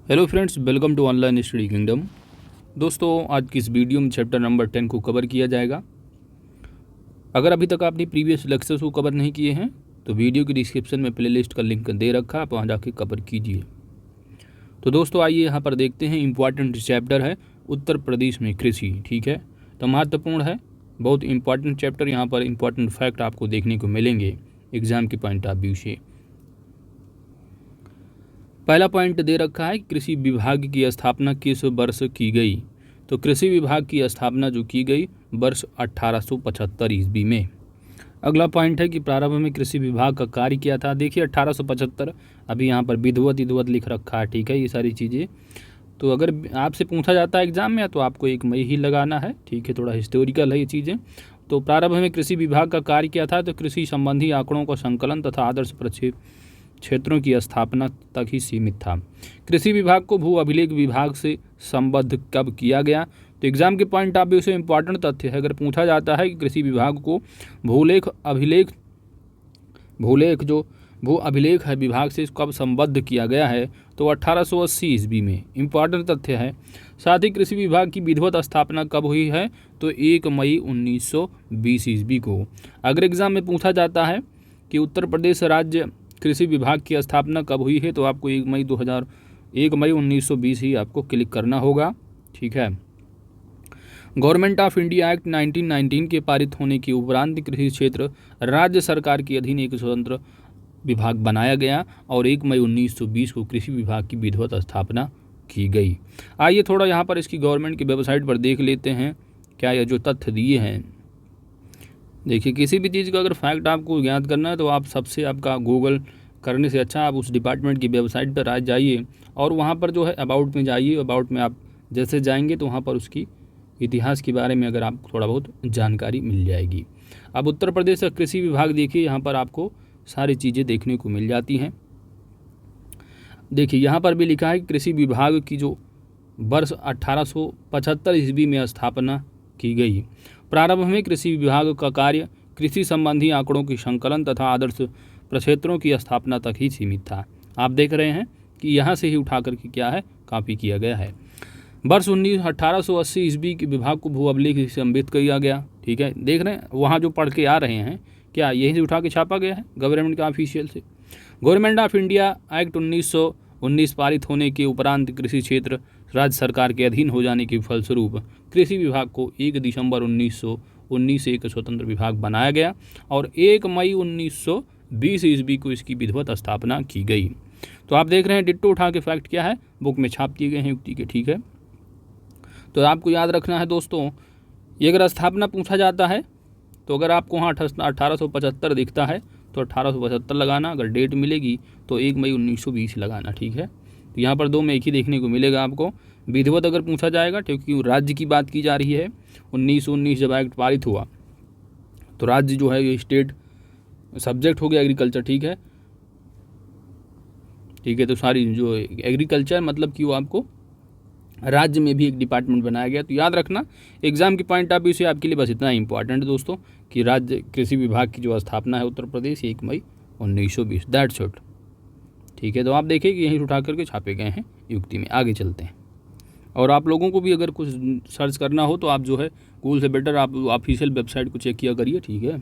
Hello friends, welcome to online study kingdom. दोस्तों, आज की इस वीडियो में चैप्टर नंबर 10 को कवर किया जाएगा। अगर अभी तक आपने प्रीवियस लेक्चर्स को कवर नहीं किए हैं तो वीडियो की डिस्क्रिप्शन में प्लेलिस्ट का लिंक दे रखा है, आप वहाँ जाके कवर कीजिए। तो दोस्तों आइए यहाँ पर देखते हैं। इम्पॉर्टेंट चैप्टर है उत्तर प्रदेश में कृषि। ठीक है, तो महत्वपूर्ण है, बहुत इंपॉर्टेंट चैप्टर। यहाँ पर इंपॉर्टेंट फैक्ट आपको देखने को मिलेंगे एग्जाम के पॉइंट ऑफ व्यू से। पहला पॉइंट दे रखा है, कृषि विभाग की स्थापना किस वर्ष की गई। तो कृषि विभाग की स्थापना जो की गई वर्ष 1875 ईस्वी में। अगला पॉइंट है कि प्रारंभ में कृषि विभाग का कार्य क्या था। देखिए 1875, अभी यहाँ पर विधिवत विधिवत लिख रखा है। ठीक है, ये सारी चीज़ें तो अगर आपसे पूछा जाता है एग्जाम में तो आपको 1 मई ही लगाना है। ठीक है, थोड़ा हिस्टोरिकल है ये चीज़ें। तो प्रारंभ में कृषि विभाग का कार्य क्या था, तो कृषि संबंधी आंकड़ों का संकलन तथा आदर्श क्षेत्रों की स्थापना तक ही सीमित था। कृषि विभाग को भू अभिलेख विभाग से संबद्ध कब किया गया। तो एग्जाम के पॉइंट ऑफ व्यू से इंपॉर्टेंट तथ्य है, अगर पूछा जाता है कि कृषि विभाग को भू अभिलेख है विभाग से कब संबद्ध किया गया है, तो 1880 ईस्वी में। इंपॉर्टेंट तथ्य है। साथ ही कृषि विभाग की विधिवत स्थापना कब हुई है, तो 1 मई 1920 ईस्वी को। अगर एग्जाम में पूछा जाता है कि उत्तर प्रदेश राज्य कृषि विभाग की स्थापना कब हुई है, तो आपको 1 मई 1920 ही आपको क्लिक करना होगा। ठीक है, गवर्नमेंट ऑफ इंडिया एक्ट 1919 के पारित होने के उपरांत कृषि क्षेत्र राज्य सरकार के अधीन एक स्वतंत्र विभाग बनाया गया और 1 मई 1920 को कृषि विभाग की विधिवत स्थापना की गई। आइए थोड़ा यहाँ पर इसकी गवर्नमेंट की वेबसाइट पर देख लेते हैं क्या यह जो तथ्य दिए हैं। देखिए, किसी भी चीज़ का अगर फैक्ट आपको ज्ञात करना है तो आप सबसे आपका गूगल करने से अच्छा आप उस डिपार्टमेंट की वेबसाइट पर आ जाइए और वहाँ पर जो है अबाउट में जाइए। अबाउट में आप जैसे जाएंगे तो वहाँ पर उसकी इतिहास के बारे में अगर आप थोड़ा बहुत जानकारी मिल जाएगी। अब उत्तर प्रदेश का कृषि विभाग देखिए, यहाँ पर आपको सारी चीज़ें देखने को मिल जाती हैं। देखिए यहाँ पर भी लिखा है कि कृषि विभाग की जो वर्ष 1875 ईस्वी में स्थापना की गई। प्रारंभ में कृषि विभाग का कार्य कृषि संबंधी आंकड़ों की संकलन तथा आदर्श प्रक्षेत्रों की स्थापना तक ही सीमित था। आप देख रहे हैं कि यहाँ से ही उठा करके क्या है कॉपी किया गया है। वर्ष 1880 ईस्वी के विभाग को भू अभिलेख से संबित किया गया। ठीक है, देख रहे हैं वहाँ जो पढ़ के आ रहे हैं क्या यहीं से उठा के छापा गया है गवर्नमेंट का ऑफिशियल से। गवर्नमेंट ऑफ इंडिया एक्ट 1919 पारित होने के उपरांत कृषि क्षेत्र राज्य सरकार के अधीन हो जाने के फलस्वरूप कृषि विभाग को 1 दिसंबर 1919 से एक स्वतंत्र विभाग बनाया गया और 1 मई 1920 ईस्वी को इसकी विधिवत स्थापना की गई। तो आप देख रहे हैं डिट्टो उठा के फैक्ट क्या है बुक में छाप दिए गए हैं युक्ति के। ठीक है, तो आपको याद रखना है दोस्तों, ये अगर स्थापना पूछा जाता है तो अगर आपको वहाँ 1875 दिखता है तो 1875 लगाना, अगर डेट मिलेगी तो 1 मई 1920 लगाना। ठीक है, तो यहाँ पर 2 में एक ही देखने को मिलेगा आपको। विधिवत अगर पूछा जाएगा क्योंकि राज्य की बात की जा रही है, 1919 जब एक्ट पारित हुआ तो राज्य जो है ये स्टेट सब्जेक्ट हो गया एग्रीकल्चर। ठीक है, तो सारी जो एग्रीकल्चर मतलब कि वो आपको राज्य में भी एक डिपार्टमेंट बनाया गया। तो याद रखना एग्जाम के पॉइंट ऑफ व्यू से आपके लिए बस इतना इंपॉर्टेंट दोस्तों कि राज्य कृषि विभाग की जो स्थापना है उत्तर प्रदेश 1 मई 1920, दैट्स इट। ठीक है, तो आप देखिए कि यहीं उठा करके छापे गए हैं युक्ति में। आगे चलते हैं, और आप लोगों को भी अगर कुछ सर्च करना हो तो आप जो है गूगल से बेटर आप ऑफिशियल वेबसाइट को चेक किया करिए। ठीक है,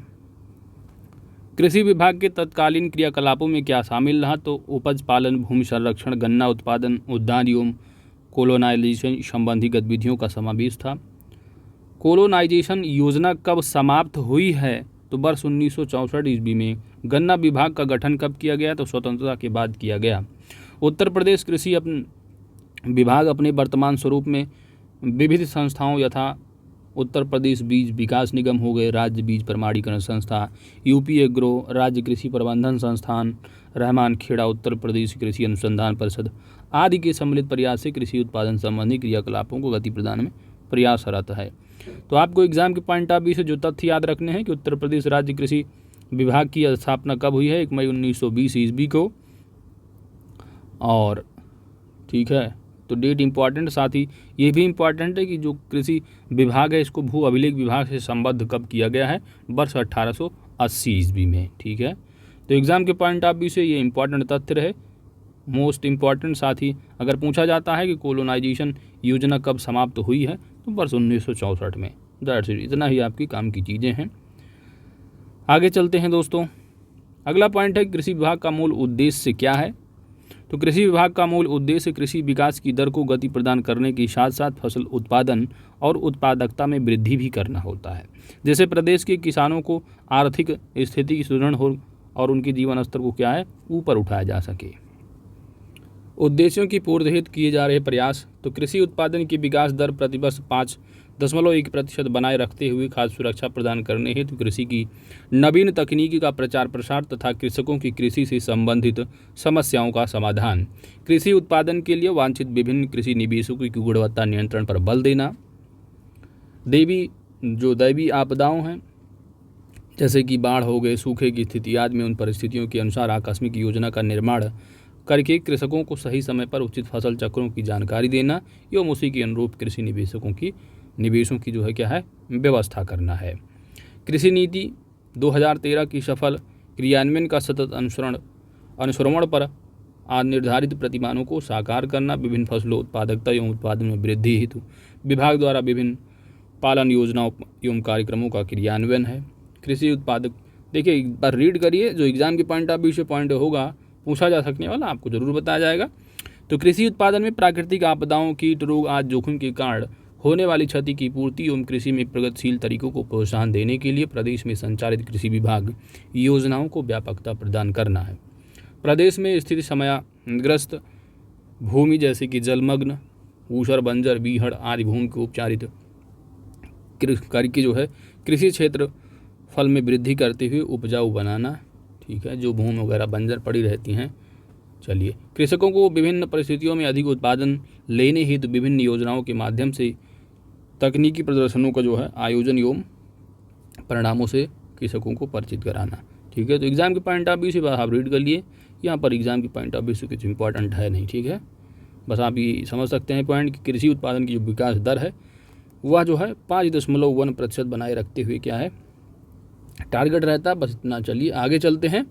कृषि विभाग के तत्कालीन क्रियाकलापों में क्या शामिल रहा, तो उपज पालन, भूमि संरक्षण, गन्ना उत्पादन, उद्यान एवं कोलोनाइजेशन संबंधी गतिविधियों का समावेश था। कोलोनाइजेशन योजना कब समाप्त हुई है, तो वर्ष 1964 ईस्वी में। गन्ना विभाग का गठन कब किया गया, तो स्वतंत्रता के बाद किया गया। उत्तर प्रदेश कृषि विभाग अपने वर्तमान स्वरूप में विविध संस्थाओं यथा उत्तर प्रदेश बीज विकास निगम हो गए, राज्य बीज प्रमाणीकरण संस्था, यूपी एग्रो, राज्य कृषि प्रबंधन संस्थान, रहमान खेड़ा, उत्तर प्रदेश कृषि अनुसंधान परिषद आदि के सम्मिलित प्रयास से कृषि उत्पादन संबंधी क्रियाकलापों को गति प्रदान में प्रयासरत है। तो आपको एग्जाम के पॉइंट ऑफ व्यू से जो तथ्य याद रखने हैं कि उत्तर प्रदेश राज्य कृषि विभाग की स्थापना कब हुई है, 1 मई 1920 ईस्वी को। और ठीक है, तो डेट इंपॉर्टेंट, साथ ही ये भी इंपॉर्टेंट है कि जो कृषि विभाग है इसको भू अभिलेख विभाग से संबद्ध कब किया गया है, वर्ष 1880 ईस्वी में। ठीक है, तो एग्जाम के पॉइंट ऑफ व्यू से ये इंपॉर्टेंट तथ्य रहे। Most important. साथ ही अगर पूछा जाता है कि कोलोनाइजेशन योजना कब समाप्त हुई है तो वर्ष 1964 में। दैट्स इट, इतना ही आपकी काम की चीज़ें हैं। आगे चलते हैं दोस्तों। अगला पॉइंट है कृषि विभाग का मूल उद्देश्य क्या है। तो कृषि विभाग का मूल उद्देश्य कृषि विकास की दर को गति प्रदान करने के साथ साथ फसल उत्पादन और उत्पादकता में वृद्धि भी करना होता है, जिससे प्रदेश के किसानों को आर्थिक स्थिति सुदृढ़ हो और उनके जीवन स्तर को क्या है ऊपर उठाया जा सके। उद्देश्यों की पूर्ति हेतु किए जा रहे प्रयास। तो कृषि उत्पादन की विकास दर प्रतिवर्ष 5.1% बनाए रखते हुए खाद्य सुरक्षा प्रदान करने हेतु कृषि की नवीन तकनीकी का प्रचार प्रसार तथा कृषकों की कृषि से संबंधित समस्याओं का समाधान। कृषि उत्पादन के लिए वांछित विभिन्न कृषि निवेशों की गुणवत्ता नियंत्रण पर बल देना। दैवीय आपदाओं हैं जैसे कि बाढ़ हो गए, सूखे की स्थिति आदि में उन परिस्थितियों के अनुसार आकस्मिक योजना का निर्माण करके कृषकों को सही समय पर उचित फसल चक्रों की जानकारी देना एवं उसी के अनुरूप कृषि निवेशों की जो है क्या है व्यवस्था करना है। कृषि नीति 2013 की सफल क्रियान्वयन का सतत अनुश्रवण पर निर्धारित प्रतिमानों को साकार करना। विभिन्न फसलों उत्पादकता एवं उत्पादन में वृद्धि हेतु विभाग द्वारा विभिन्न पालन योजनाओं एवं कार्यक्रमों का क्रियान्वयन है। कृषि उत्पादक देखिए एक बार रीड करिए, जो एग्जाम के पॉइंट ऑफ व्यू से पॉइंट होगा पूछा जा सकने वाला आपको जरूर बताया जाएगा। तो कृषि उत्पादन में प्राकृतिक आपदाओं, कीट रोग आदि जोखिम के कारण होने वाली क्षति की पूर्ति एवं कृषि में प्रगतिशील तरीकों को प्रोत्साहन देने के लिए प्रदेश में संचालित कृषि विभाग योजनाओं को व्यापकता प्रदान करना है। प्रदेश में स्थित समस्याग्रस्त भूमि जैसे कि जलमग्न, ऊसर, बंजर, बीहड़ आदि भूमि को उपचारित करके जो है कृषि क्षेत्र फल में वृद्धि करते हुए उपजाऊ बनाना। ठीक है, जो भूमि वगैरह बंजर पड़ी रहती हैं। चलिए, कृषकों को विभिन्न परिस्थितियों में अधिक उत्पादन लेने हेतु विभिन्न योजनाओं के माध्यम से तकनीकी प्रदर्शनों का जो है आयोजन एवं परिणामों से कृषकों को परिचित कराना। ठीक है, तो एग्जाम के पॉइंट ऑफ व्यू से आप रीड कर लिए, यहाँ पर एग्जाम के पॉइंट ऑफ व्यू से कुछ इंपॉर्टेंट है नहीं। ठीक है, बस आप ये समझ सकते हैं पॉइंट कि कृषि उत्पादन की जो विकास दर है वह जो है 5.1% बनाए रखते हुए क्या है टारगेट रहता है। बस इतना। चलिए आगे चलते हैं।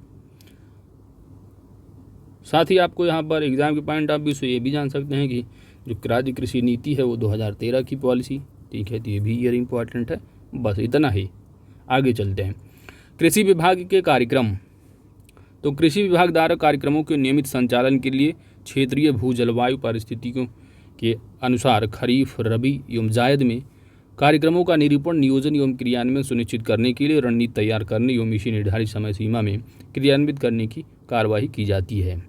साथ ही आपको यहाँ पर एग्जाम के पॉइंट ऑफ व्यू से ये भी जान सकते हैं कि जो राज्य कृषि नीति है वो 2013 की पॉलिसी। ठीक है, तो ये भी ईयर इम्पॉर्टेंट है। बस इतना ही। आगे चलते हैं। कृषि विभाग के कार्यक्रम। तो कृषि विभाग द्वारा कार्यक्रमों के नियमित संचालन के लिए क्षेत्रीय भू जलवायु परिस्थितियों के अनुसार खरीफ, रबी एवं जायद में कार्यक्रमों का निरूपण, नियोजन एवं क्रियान्वयन सुनिश्चित करने के लिए रणनीति तैयार करने एवं इसी निर्धारित समय सीमा में क्रियान्वित करने की कार्यवाही की जाती है।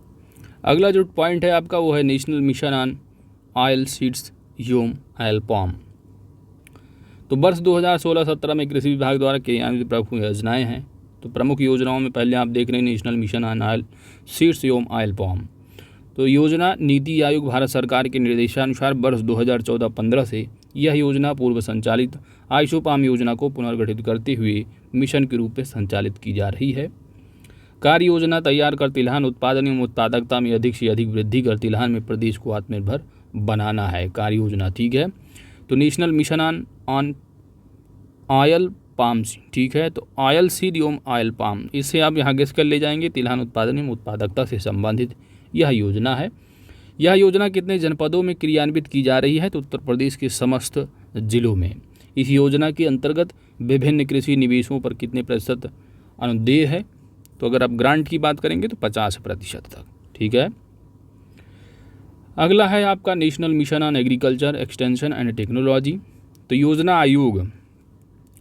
अगला जो पॉइंट है आपका वो है national mission on oil seeds एवं ऑयल पाम। तो वर्ष 2016-17 में कृषि विभाग द्वारा क्रियान्वित प्रमुख योजनाएं हैं। तो प्रमुख योजनाओं में पहले आप देख रहे हैं national mission on oil seeds एवं ऑयल पाम। तो योजना नीति आयोग भारत सरकार के निर्देशानुसार वर्ष 2014-15 से यह योजना पूर्व संचालित आइसोपाम योजना को पुनर्गठित करते हुए मिशन के रूप में संचालित की जा रही है। कार्य योजना तैयार कर तिलहन उत्पादन एवं उत्पादकता में अधिक से अधिक वृद्धि कर तिलहन में प्रदेश को आत्मनिर्भर बनाना है कार्य योजना। ठीक है, तो national mission on oil palm. ठीक है, तो ऑयल सीड एवं ऑयल पाम, इससे आप यहाँ गेस कर ले जाएंगे तिलहन उत्पादन एवं उत्पादकता से संबंधित यह योजना है। यह योजना कितने जनपदों में क्रियान्वित की जा रही है? तो उत्तर प्रदेश के समस्त जिलों में। इस योजना के अंतर्गत विभिन्न कृषि निवेशों पर कितने प्रतिशत अनुदेय है? तो अगर आप ग्रांट की बात करेंगे तो 50% तक। ठीक है, अगला है आपका national mission on agriculture extension and technology. तो योजना आयोग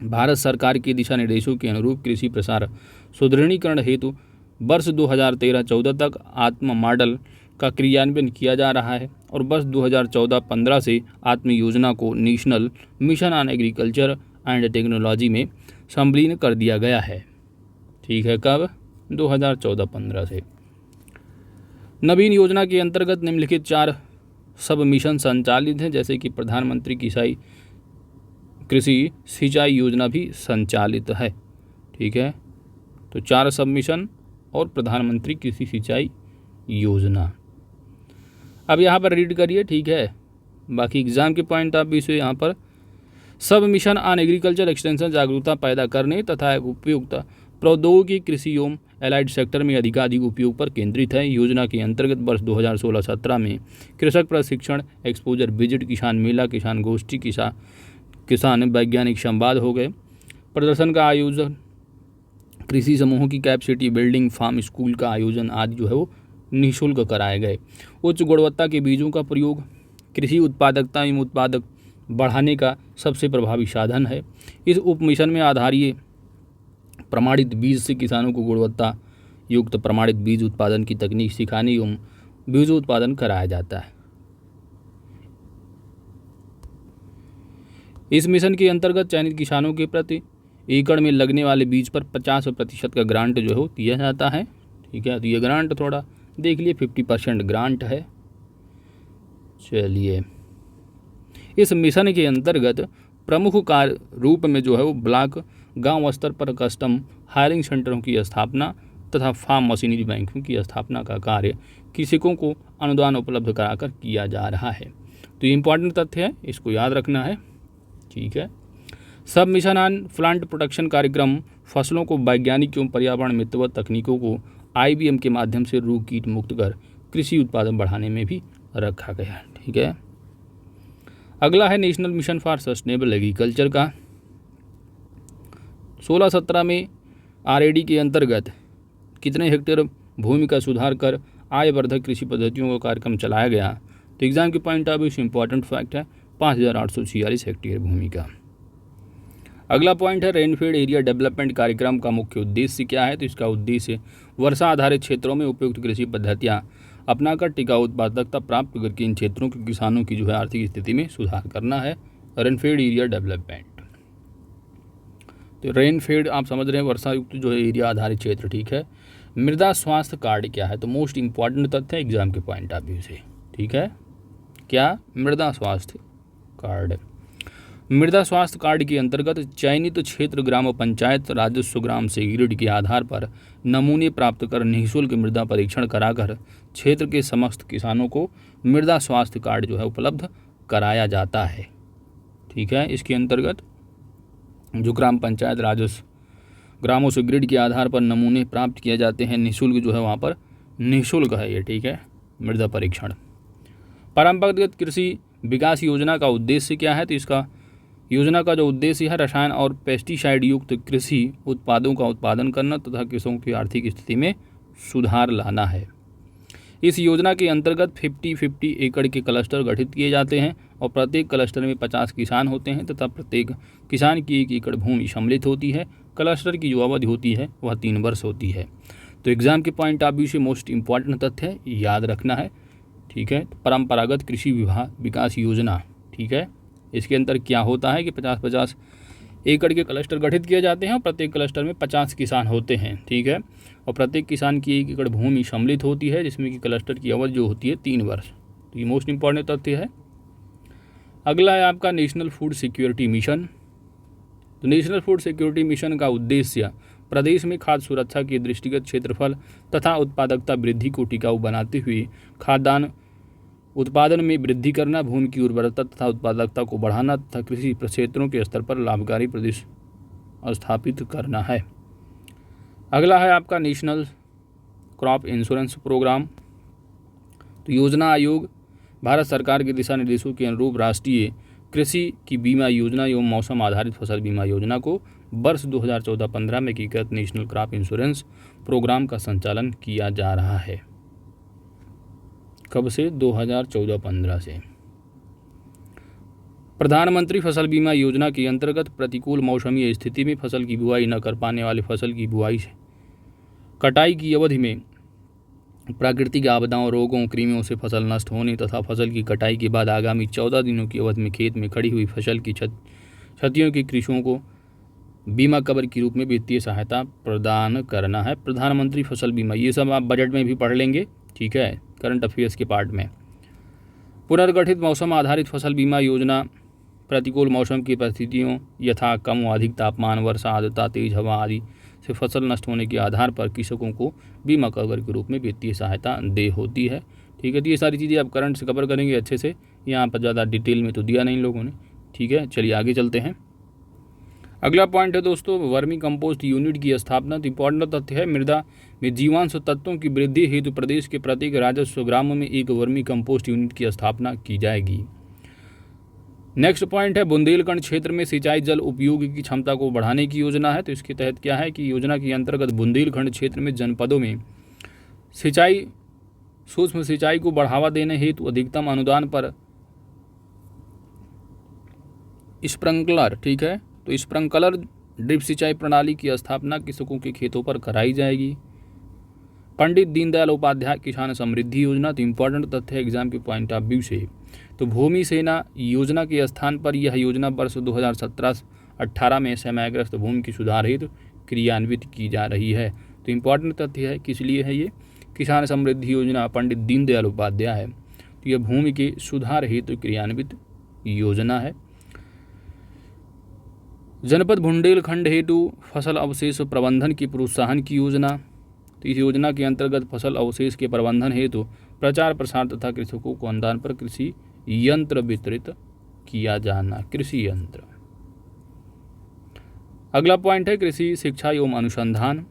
भारत सरकार के दिशा निर्देशों के अनुरूप कृषि प्रसार सुदृढ़ीकरण हेतु वर्ष 2013-14 तक आत्म मॉडल का क्रियान्वयन किया जा रहा है और वर्ष 2014-15 से आत्म योजना को national mission on agriculture and technology में संलग्न कर दिया गया है। ठीक है, कब? 2014-15 से। नवीन योजना के अंतर्गत निम्नलिखित 4 सब मिशन संचालित हैं, जैसे कि प्रधानमंत्री कृषि सिंचाई योजना भी संचालित है। ठीक है, तो 4 सब मिशन और प्रधानमंत्री कृषि सिंचाई योजना। अब यहाँ पर रीड करिए। ठीक है, बाकी एग्जाम के पॉइंट ऑफ व्यू से यहाँ पर सब मिशन ऑन एग्रीकल्चर एक्सटेंशन जागरूकता पैदा करने तथा उपयुक्त प्रौद्योगिकी कृषि एवं एलाइड सेक्टर में अधिकाधिक उपयोग पर केंद्रित है। योजना के अंतर्गत वर्ष 2016-17 में कृषक प्रशिक्षण, एक्सपोजर विजिट, किसान मेला, किसान गोष्ठी, किसान वैज्ञानिक संवाद हो गए। प्रदर्शन का आयोजन, कृषि समूहों की कैपेसिटी बिल्डिंग, फार्म स्कूल का आयोजन आदि जो है वो निःशुल्क कराए गए। उच्च गुणवत्ता के बीजों का प्रयोग कृषि उत्पादकता एवं उत्पादक बढ़ाने का सबसे प्रभावी साधन है। इस उप मिशन में आधारीय प्रमाणित बीज से किसानों को गुणवत्ता युक्त प्रमाणित बीज उत्पादन की तकनीक सिखाने एवं बीज उत्पादन कराया जाता है। इस मिशन के अंतर्गत चयनित किसानों के प्रति एकड़ में लगने वाले बीज पर 50% का ग्रांट जो है दिया जाता है। ठीक है, तो ये ग्रांट थोड़ा देख लिए, 50% ग्रांट है। चलिए, इस मिशन के अंतर्गत प्रमुख कार्य रूप में जो है वो ब्लॉक गांव स्तर पर कस्टम हायरिंग सेंटरों की स्थापना तथा फार्म मशीनरी बैंकों की स्थापना का कार्य कृषकों को अनुदान उपलब्ध कराकर किया जा रहा है। तो ये इंपॉर्टेंट तथ्य है, इसको याद रखना है। ठीक है, सब मिशन ऑन प्लांट प्रोटेक्शन कार्यक्रम फसलों को वैज्ञानिक एवं पर्यावरण मित्रवत तकनीकों को IBM के माध्यम से रोग कीट मुक्त कर कृषि उत्पादन बढ़ाने में भी रखा गया। ठीक है, अगला है national mission for sustainable agriculture का। 16-17 में RAD के अंतर्गत कितने हेक्टेयर भूमि का सुधार कर आयवर्धक कृषि पद्धतियों का कार्यक्रम चलाया गया? तो एग्जाम के पॉइंट ऑफ व्यू से इंपॉर्टेंट फैक्ट है 5846 हेक्टेयर भूमि का। अगला पॉइंट है रेनफेड एरिया डेवलपमेंट कार्यक्रम का मुख्य उद्देश्य क्या है? तो इसका उद्देश्य वर्षा आधारित क्षेत्रों में उपयुक्त कृषि पद्धतियाँ अपनाकर टिकाऊ उत्पादकता प्राप्त करके इन क्षेत्रों के किसानों की जो है आर्थिक स्थिति में सुधार करना है। रेनफेड एरिया डेवलपमेंट, तो रेनफेड आप समझ रहे हैं वर्षा युक्त जो है एरिया आधारित क्षेत्र। ठीक है, मृदा स्वास्थ्य कार्ड क्या है? तो मोस्ट इंपॉर्टेंट तथ्य है एग्जाम के पॉइंट ऑफ व्यू से। ठीक है, क्या? मृदा स्वास्थ्य कार्ड। मृदा स्वास्थ्य कार्ड के अंतर्गत चयनित क्षेत्र ग्राम पंचायत राजस्व ग्राम से ग्रिड के आधार पर नमूने प्राप्त कर निःशुल्क मृदा परीक्षण कराकर क्षेत्र के समस्त किसानों को मृदा स्वास्थ्य कार्ड जो है उपलब्ध कराया जाता है। ठीक है, इसके अंतर्गत जो ग्राम पंचायत राजस्व ग्रामों से ग्रिड के आधार पर नमूने प्राप्त किए जाते हैं, निःशुल्क जो है वहाँ पर निःशुल्क है ये। ठीक है, मृदा परीक्षण। परंपरागत कृषि विकास योजना का उद्देश्य क्या है? तो इसका योजना का जो उद्देश्य है रसायन और पेस्टिसाइड युक्त कृषि उत्पादों का उत्पादन करना तथा किसानों की आर्थिक स्थिति में सुधार लाना है। इस योजना के अंतर्गत 50-50 एकड़ के क्लस्टर गठित किए जाते हैं और प्रत्येक क्लस्टर में 50 किसान होते हैं तथा प्रत्येक किसान की 1 एकड़ भूमि सम्मिलित होती है। क्लस्टर की जो अवधि होती है वह 3 वर्ष होती है। तो एग्जाम के पॉइंट ऑफ व्यू से मोस्ट इंपॉर्टेंट तथ्य है, याद रखना है। ठीक है, परंपरागत कृषि विकास योजना। ठीक है, इसके अंदर क्या होता है कि 50-50 एकड़ के क्लस्टर गठित किए जाते हैं और प्रत्येक क्लस्टर में 50 किसान होते हैं। ठीक है, और प्रत्येक किसान की 1 एकड़ भूमि सम्मिलित होती है जिसमें कि क्लस्टर की अवधि जो होती है 3 वर्ष। तो ये मोस्ट इंपॉर्टेंट तथ्य है। अगला है आपका नेशनल फूड सिक्योरिटी मिशन। तो नेशनल फूड सिक्योरिटी मिशन का उद्देश्य प्रदेश में खाद्य सुरक्षा के दृष्टिगत क्षेत्रफल तथा उत्पादकता वृद्धि को टिकाऊ बनाते हुए खाद्यान्न उत्पादन में वृद्धि करना, भूमि की उर्वरता तथा उत्पादकता को बढ़ाना तथा कृषि क्षेत्रों के स्तर पर लाभकारी प्रदेश स्थापित करना है। अगला है आपका नेशनल क्रॉप इंश्योरेंस प्रोग्राम। तो योजना आयोग भारत सरकार के दिशा निर्देशों के अनुरूप राष्ट्रीय कृषि की बीमा योजना एवं मौसम आधारित फसल बीमा योजना को वर्ष 2014-15 में एकीकृत नेशनल क्रॉप इंश्योरेंस प्रोग्राम का संचालन किया जा रहा है। कब से? 2014-15 से। प्रधानमंत्री फसल बीमा योजना के अंतर्गत प्रतिकूल मौसमी स्थिति में फसल की बुआई न कर पाने वाले फसल की बुआई से कटाई की अवधि में प्राकृतिक आपदाओं, रोगों, कृमियों से फसल नष्ट होने तथा फसल की कटाई के बाद आगामी 14 दिनों की अवधि में खेत में खड़ी हुई फसल की क्षतियों की कृषकों को बीमा कवर के रूप में वित्तीय सहायता प्रदान करना है। प्रधानमंत्री फसल बीमा, ये सब आप बजट में भी पढ़ लेंगे। ठीक है, करंट अफेयर्स के पार्ट में। पुनर्गठित मौसम आधारित फसल बीमा योजना प्रतिकूल मौसम की परिस्थितियों यथा कम व अधिक तापमान, वर्षा, आर्द्रता, तेज हवा आदि से फसल नष्ट होने के आधार पर कृषकों को बीमा कवर के रूप में वित्तीय सहायता दे होती है। ठीक है, तो ये सारी चीज़ें आप करंट से कवर करेंगे अच्छे से, यहाँ पर ज़्यादा डिटेल में तो दिया नहीं लोगों ने। ठीक है, चलिए आगे चलते हैं। अगला पॉइंट है दोस्तों वर्मी कंपोस्ट यूनिट की स्थापना। तो इंपॉर्टेंट तथ्य है मृदा में जीवांश तत्वों की वृद्धि हेतु प्रदेश के प्रत्येक राजस्व ग्राम में एक वर्मी कंपोस्ट यूनिट की स्थापना की जाएगी। नेक्स्ट पॉइंट है बुंदेलखंड क्षेत्र में सिंचाई जल उपयोग की क्षमता को बढ़ाने की योजना है। तो इसके तहत क्या है कि योजना के अंतर्गत बुंदेलखंड क्षेत्र में जनपदों में सिंचाई सूक्ष्म सिंचाई को बढ़ावा देने हेतु अधिकतम अनुदान पर स्प्रिंकलर, ठीक है, तो स्प्रिंकलर ड्रिप सिंचाई प्रणाली की स्थापना कृषकों के खेतों पर कराई जाएगी। पंडित दीनदयाल उपाध्याय किसान समृद्धि योजना। तो इंपॉर्टेंट तथ्य है एग्जाम के पॉइंट ऑफ व्यू से। तो भूमि सेना योजना के स्थान पर यह योजना वर्ष 2017-18 में समयग्रस्त भूमि की सुधार हेतु क्रियान्वित की जा रही है। तो इंपॉर्टेंट तथ्य है किस लिए है ये किसान समृद्धि योजना पंडित दीनदयाल उपाध्याय है। तो यह भूमि के सुधार हेतु क्रियान्वित योजना है। जनपद बुंदेलखंड हेतु फसल अवशेष प्रबंधन की प्रोत्साहन की योजना। तो इस योजना के अंतर्गत फसल अवशेष के प्रबंधन हेतु प्रचार प्रसार तथा कृषकों को अनुदान पर कृषि यंत्र वितरित किया जाना। कृषि यंत्र। अगला पॉइंट है कृषि शिक्षा एवं अनुसंधान।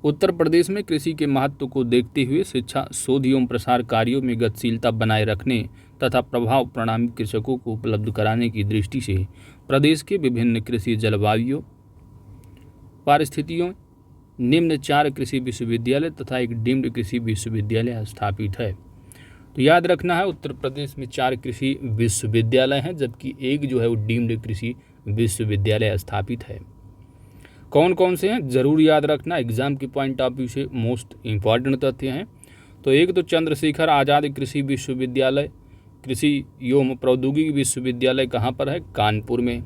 उत्तर प्रदेश में कृषि के महत्व को देखते हुए शिक्षा शोध एवं प्रसार कार्यों में गतिशीलता बनाए रखने तथा प्रभाव परिणामी कृषकों को उपलब्ध कराने की दृष्टि से प्रदेश के विभिन्न कृषि जलवायु परिस्थितियों निम्न 4 कृषि विश्वविद्यालय तथा एक डीम्ड कृषि विश्वविद्यालय स्थापित है। तो याद रखना है उत्तर प्रदेश में 4 कृषि विश्वविद्यालय हैं जबकि एक जो है वो डीम्ड कृषि विश्वविद्यालय स्थापित है। कौन कौन से हैं जरूर याद रखना, एग्जाम के पॉइंट ऑफ व्यू से मोस्ट इम्पॉर्टेंट तथ्य हैं। तो एक तो चंद्रशेखर आज़ाद कृषि विश्वविद्यालय कृषि एवं प्रौद्योगिकी विश्वविद्यालय कहाँ पर है, कानपुर में।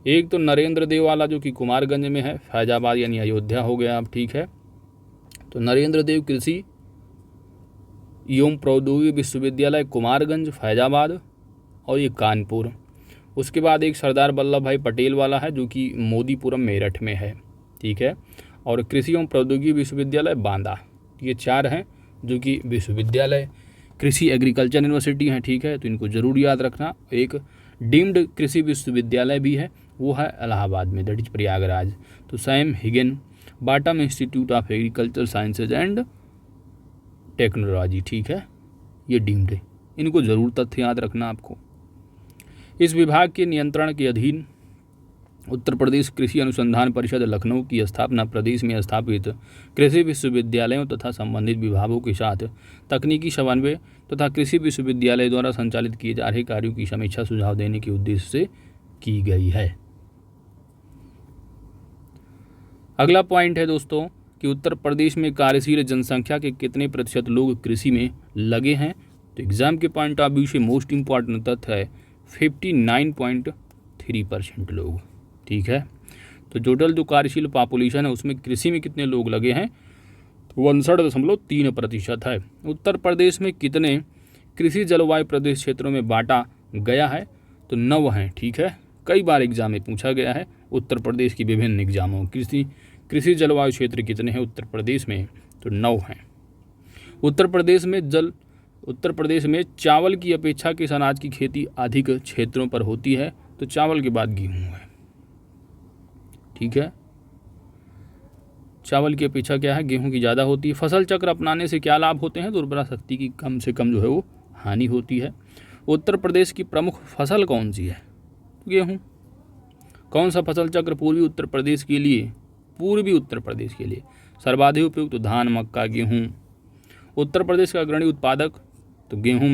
एक तो नरेंद्र देव वाला जो कि कुमारगंज में है, फैजाबाद यानी अयोध्या हो गया अब, ठीक है। तो नरेंद्र देव कृषि एवं प्रौद्योगिकी विश्वविद्यालय कुमारगंज फैजाबाद और ये कानपुर। उसके बाद एक सरदार वल्लभ भाई पटेल वाला है जो कि मोदीपुरम मेरठ में है, ठीक है। और कृषि एवं प्रौद्योगिकी विश्वविद्यालय बांदा। ये 4 हैं जो कि विश्वविद्यालय कृषि एग्रीकल्चर यूनिवर्सिटी हैं, ठीक है। तो इनको जरूर याद रखना। एक डीम्ड कृषि विश्वविद्यालय भी है, वो है इलाहाबाद में, दैट इज प्रयागराज। तो Sam Higginbottom institute of agriculture sciences and technology, ठीक है, ये डीम्ड है। इनको जरूर तथ्य याद रखना आपको। इस विभाग के नियंत्रण के अधीन उत्तर प्रदेश कृषि अनुसंधान परिषद लखनऊ की स्थापना प्रदेश में स्थापित कृषि विश्वविद्यालयों तथा संबंधित विभागों के साथ तकनीकी समन्वय तथा कृषि विश्वविद्यालय द्वारा संचालित किए जा रहे कार्यों की समीक्षा सुझाव देने के उद्देश्य से की गई है। अगला पॉइंट है दोस्तों कि उत्तर प्रदेश में कार्यशील जनसंख्या के कितने प्रतिशत लोग कृषि में लगे हैं। तो एग्जाम के पॉइंट ऑफ व्यू से मोस्ट इम्पॉर्टेंट तथ्य है 59.3% लोग, ठीक है। तो टोटल जो कार्यशील पॉपुलेशन है उसमें कृषि में कितने लोग लगे हैं, 59.3% है। उत्तर प्रदेश में कितने कृषि जलवायु प्रदेश क्षेत्रों में बांटा गया है, तो 9 हैं, ठीक है। कई बार एग्जाम में पूछा गया है उत्तर प्रदेश की विभिन्न एग्जामों कृषि जलवायु क्षेत्र कितने हैं उत्तर प्रदेश में, तो 9 हैं। उत्तर प्रदेश में चावल की अपेक्षा किस अनाज की खेती अधिक क्षेत्रों पर होती है, तो चावल के बाद गेहूं है, ठीक है। चावल की अपेक्षा क्या है, गेहूं की ज़्यादा होती है। फसल चक्र अपनाने से क्या लाभ होते हैं, तो उर्वरा शक्ति की कम से कम जो है वो हानि होती है। उत्तर प्रदेश की प्रमुख फसल कौन सी है, गेहूं। कौन सा फसल चक्र पूर्वी उत्तर प्रदेश के लिए सर्वाधिक उपयुक्त, तो धान मक्का गेहूं। उत्तर प्रदेश का अग्रणी उत्पादक, तो गेहूं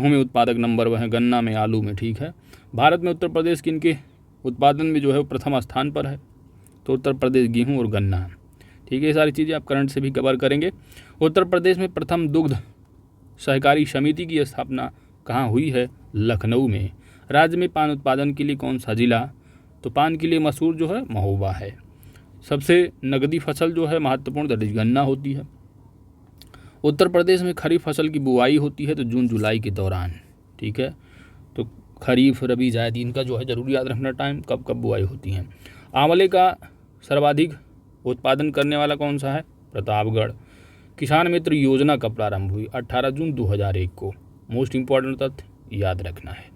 में उत्पादक नंबर 1 है, गन्ना में, आलू में, ठीक है। भारत में उत्तर प्रदेश किनके उत्पादन में जो है वो प्रथम स्थान पर है, तो उत्तर प्रदेश गेहूं और गन्ना, ठीक है। ये सारी चीज़ें आप करंट से भी कवर करेंगे। उत्तर प्रदेश में प्रथम दुग्ध सहकारी समिति की स्थापना कहाँ हुई है, लखनऊ में। राज्य में पान उत्पादन के लिए कौन सा जिला, तो पान के लिए मशहूर जो है महोबा है। सबसे नगदी फसल जो है महत्वपूर्ण दैट इज गन्ना होती है। उत्तर प्रदेश में खरीफ फसल की बुआई होती है तो जून जुलाई के दौरान, ठीक है। तो खरीफ रबी जायद इनका जो है जरूर याद रखना टाइम कब कब बुआई होती हैं। आंवले का सर्वाधिक उत्पादन करने वाला कौन सा है, प्रतापगढ़। किसान मित्र योजना कब प्रारंभ हुई, 18 जून 2001 को। मोस्ट इम्पॉर्टेंट तथ्य याद रखना है।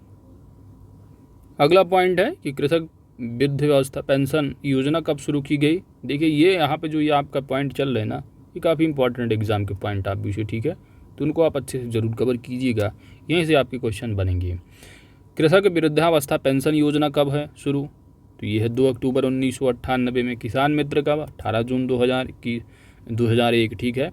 अगला पॉइंट है कि कृषक वृद्धावस्था पेंशन योजना कब शुरू की गई। देखिए ये यहाँ पे जो ये आपका पॉइंट चल रहे हैं ना, ये काफ़ी इंपॉर्टेंट एग्जाम के पॉइंट आप भी, ठीक है, तो उनको आप अच्छे से ज़रूर कवर कीजिएगा, यहीं से आपके क्वेश्चन बनेंगे। कृषक वृद्धावस्था पेंशन योजना कब है शुरू, तो ये है 2 अक्टूबर 1998 में। किसान मित्र कब, 18 जून 2001, ठीक है।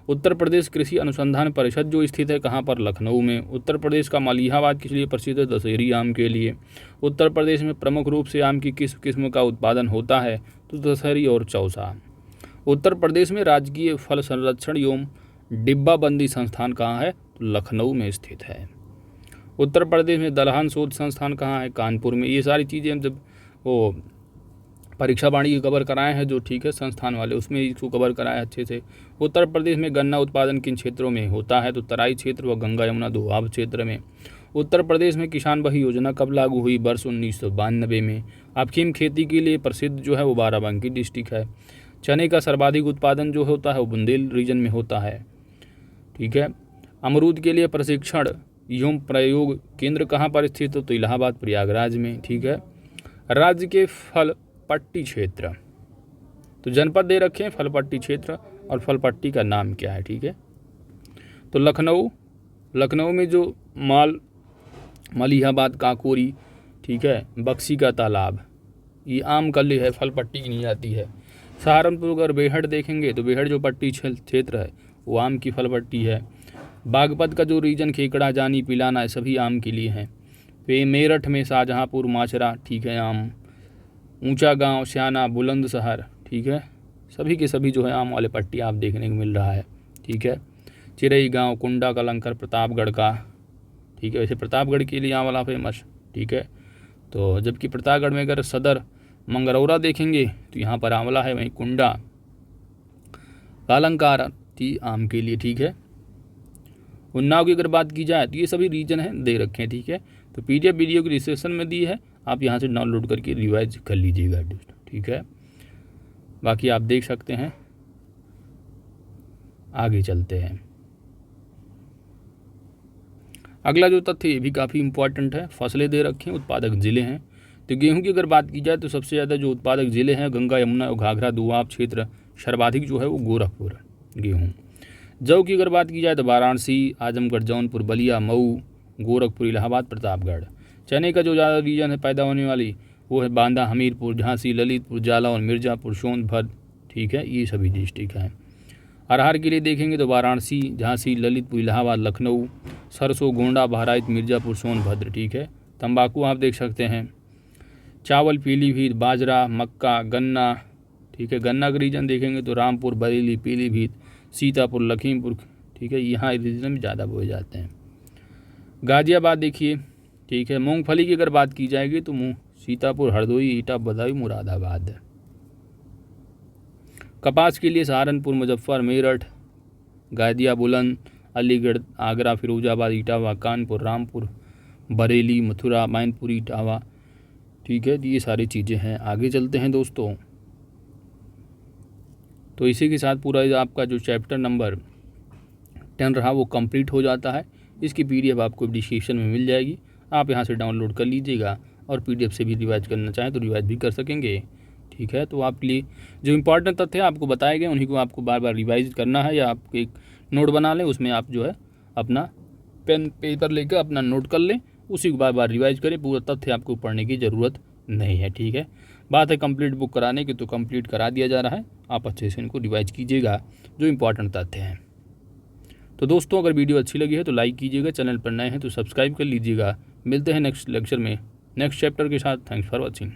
उत्तर प्रदेश कृषि अनुसंधान परिषद जो स्थित है कहाँ पर, लखनऊ में। उत्तर प्रदेश का मलिहाबाद किस लिए प्रसिद्ध है, दशहरी आम के लिए। उत्तर प्रदेश में प्रमुख रूप से आम की किस किस्म का उत्पादन होता है, तो दशहरी और चौसा। उत्तर प्रदेश में राजकीय फल संरक्षण एवं डिब्बाबंदी संस्थान कहाँ है, तो लखनऊ में स्थित है। उत्तर प्रदेश में दलहन शोध संस्थान कहाँ है, कानपुर में। ये सारी चीज़ें हम जब वो परीक्षा वाणी की कवर कराए हैं जो, ठीक है, संस्थान वाले, उसमें इसको कवर कराया अच्छे से। उत्तर प्रदेश में गन्ना उत्पादन किन क्षेत्रों में होता है, तो तराई क्षेत्र व गंगा यमुना दोआब क्षेत्र में। उत्तर प्रदेश में किसान बही योजना कब लागू हुई, वर्ष 1992 में। अफीम खेती के लिए प्रसिद्ध जो है वो बाराबंकी डिस्ट्रिक्ट है। चने का सर्वाधिक उत्पादन जो होता है वो बुंदेल रीजन में होता है, ठीक है। अमरूद के लिए प्रशिक्षण एवं प्रयोग केंद्र कहाँ पर स्थित हो, तो इलाहाबाद प्रयागराज में, ठीक है। राज्य के फल पट्टी क्षेत्र, तो जनपद दे रखे हैं फलपट्टी क्षेत्र, और फलपट्टी का नाम क्या है, ठीक है। तो लखनऊ में जो मलिहाबाद, काकोरी, ठीक है, बक्सी का तालाब, ये आम का लिए है, फलपट्टी की नहीं आती है। सहारनपुर अगर बेहड़ देखेंगे तो बेहड़ जो पट्टी क्षेत्र है वो आम की फलपट्टी है। बागपत का जो रीजन खेकड़ा, जानी, पिलाना, सभी आम के लिए हैं। मेरठ में शाहजहाँपुर, माचरा, ठीक है, आम। ऊंचा गांव, स्याना, बुलंदशहर, ठीक है, सभी के सभी जो है आम वाले पट्टी आप देखने को मिल रहा है, ठीक है। चिरई गांव, कुंडा, कलंकर, प्रतापगढ़ का, ठीक है। वैसे प्रतापगढ़ के लिए आंवला फेमस, ठीक है। तो जबकि प्रतापगढ़ में अगर सदर मंगरौरा देखेंगे तो यहाँ पर आंवला है, वहीं कुंडा, कालंकार आम के लिए, ठीक है। उन्नाव की अगर बात की जाए तो ये सभी रीजन हैं दे रखे हैं, ठीक है। तो पीडीएफ वीडियो की डिस्क्रिप्शन में दी है, आप यहाँ से डाउनलोड करके रिवाइज कर लीजिएगा, ठीक है। बाकी आप देख सकते हैं। आगे चलते हैं। अगला जो तथ्य ये भी काफ़ी इंपॉर्टेंट है, फसलें दे रखे हैं, उत्पादक ज़िले हैं। तो गेहूं की अगर बात की जाए तो सबसे ज़्यादा जो उत्पादक ज़िले हैं गंगा यमुना और घाघरा दोआब क्षेत्र, सर्वाधिक जो है वो गोरखपुर गेहूँ। जौ की अगर बात की जाए तो वाराणसी, आजमगढ़, जौनपुर, बलिया, मऊ, गोरखपुर, इलाहाबाद, प्रतापगढ़। चने का जो ज़्यादा रीजन है पैदा होने वाली वो है बांदा, हमीरपुर, झांसी, ललितपुर, जालौन, मिर्ज़ापुर, सोनभद्र, ठीक है, ये सभी डिस्ट्रिक्ट हैं। अरहर के लिए देखेंगे तो वाराणसी, झांसी, ललितपुर, इलाहाबाद, लखनऊ। सरसों, गोंडा, बहराइच, मिर्ज़ापुर, सोनभद्र, ठीक है। तंबाकू आप देख सकते हैं। चावल, पीलीभीत, बाजरा, मक्का, गन्ना, ठीक है। गन्ना का रीजन देखेंगे तो रामपुर, बरेली, पीलीभीत, सीतापुर, लखीमपुर, ठीक है, यहाँ रीजन में ज़्यादा बोए जाते हैं। गाजियाबाद देखिए, ठीक है। मूंगफली की अगर बात की जाएगी तो सीतापुर, हरदोई, ईटा, बदायूं, मुरादाबाद। कपास के लिए सहारनपुर, मुजफ्फर, मेरठ, गाजिया, बुलंद, अलीगढ़, आगरा, फिरोजाबाद, इटावा, कानपुर, रामपुर, बरेली, मथुरा, मैनपुरी, इटावा, ठीक है। ये सारी चीज़ें हैं। आगे चलते हैं दोस्तों। तो इसी के साथ पूरा आपका जो चैप्टर नंबर 10 रहा वो कंप्लीट हो जाता है। इसकी पीडीएफ आपको डिस्क्रिप्शन में मिल जाएगी, आप यहाँ से डाउनलोड कर लीजिएगा, और पीडीएफ से भी रिवाइज करना चाहें तो रिवाइज भी कर सकेंगे, ठीक है। तो आपके लिए जो इंपॉर्टेंट तथ्य आपको बताए गए उन्हीं को आपको बार बार रिवाइज करना है, या आप एक नोट बना लें, उसमें आप जो है अपना पेन पेपर लेकर अपना नोट कर लें, उसी को बार बार रिवाइज करें। पूरा तथ्य आपको पढ़ने की ज़रूरत नहीं है, ठीक है। बात है कंप्लीट बुक कराने की, तो कंप्लीट करा दिया जा रहा है, आप अच्छे से इनको रिवाइज कीजिएगा जो इंपॉर्टेंट तथ्य हैं। तो दोस्तों अगर वीडियो अच्छी लगी है तो लाइक कीजिएगा, चैनल पर नए हैं तो सब्सक्राइब कर लीजिएगा। मिलते हैं नेक्स्ट लेक्चर में नेक्स्ट चैप्टर के साथ। Thanks for watching.